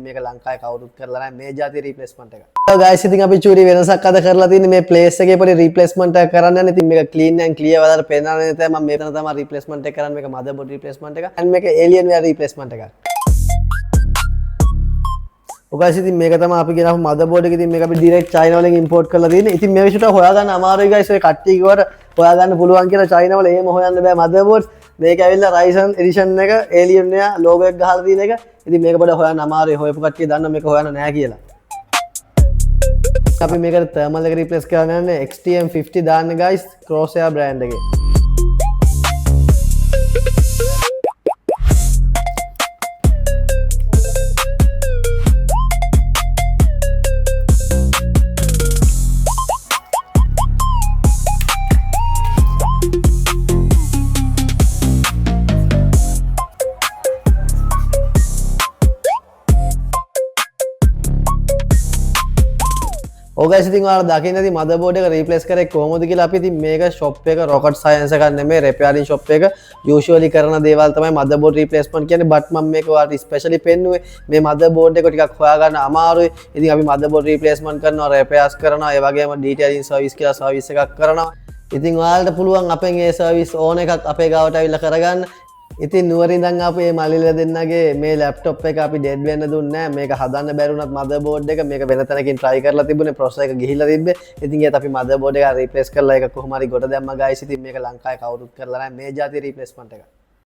මේක ලංකාවේ කවුරුත් කරලා නැහැ මේ જાති රීප්ලේස්මන්ට් එක. guys ඉතින් අපි චූටි වෙනසක් අද කරලා තියෙන්නේ මේ ප්ලේස් එකේ පොඩි රීප්ලේස්මන්ට් එකක් කරන්න යන. ඉතින් මේක ක්ලීන් ඇන්ඩ් ක්ලියර් වලට පේනවනේ තමයි මම මෙතන තමයි රීප්ලේස්මන්ට් එක කරන්නේ. මේක මදර්බෝඩ් රීප්ලේස්මන්ට් එක. and මේක alien ware රීප්ලේස්මන්ට් එකක්. guys ඉතින් මේක තමයි අපි ගෙනාවු මදර්බෝඩ් එක. ඉතින් මේක අපි ඩිරෙක්ට් චයිනා වලින් ඉම්පෝට් කරලා තියෙන්නේ. ඉතින් මේ විදිහට හොයාගන්න අමාරුයි guys. ඔය කට්ටිය කිව්වට හොයාගන්න පුළුවන් කියලා චයිනා වල එහෙම හොයන්න බෑ මදර්බෝඩ්ස්. මේක ඇවිල්ලා Ryzen edition එක alien ware logo එක ගහලා තියෙන එක. ඉතින් මේක පොඩ්ඩක් හොයන්න අමාරුයි. හොයපු කට්ටිය දන්නවා මේක හොයන්න නැහැ කියලා. අපි මේකට thermal එක රිප්ලේස් කරන්න යන්නේ XTM50 දාන්න guys Crosshair brand එකේ. guys ඉතින් ඔයාලා දකින්න ඇති මදර්බෝඩ් එක රීප්ලේස් කරේ කොහොමද කියලා. අපි ඉතින් මේක shop එක rocket science එකක් නෙමෙයි repairing shop එක usually කරන දේවල් තමයි මදර්බෝඩ් රීප්ලේස්මන්ට් කියන්නේ. but මම මේක ඔයාලට specially පෙන්නුවේ මේ මදර්බෝඩ් එක ටිකක් හොයාගන්න අමාරුයි. ඉතින් අපි මදර්බෝඩ් රීප්ලේස්මන්ට් කරනවා, repairs කරනවා, ඒ වගේම detailing service කියලා service එකක් කරනවා. ඉතින් ඔයාලට පුළුවන් අපෙන් මේ service ඕන එකක් අපේ ගාවට අවිල්ලා කරගන්න. ඉතින් නුවරින් ඉඳන් ආපු මේ මල්ලිලා දෙන්නගේ මේ ලැප්ටොප් එක අපි ඩෙඩ් වෙන්න දුන්නේ නැහැ. මේක හදන්න බැරුණත් මදර්බෝඩ් එක මේක වෙන තැනකින් try කරලා තිබුණේ processor එක ගිහිල්ලා තිබ්බේ. ඉතින් ඒත් අපි මදර්බෝඩ් එක රීප්ලේස් කරලා ඒක කොහොම හරි ගොඩ දැම්මා guys. ඉතින් මේක ලංකාවේ කවුරුත් කරලා නැහැ මේ જાති රීප්ලේස්මන්ට් එක.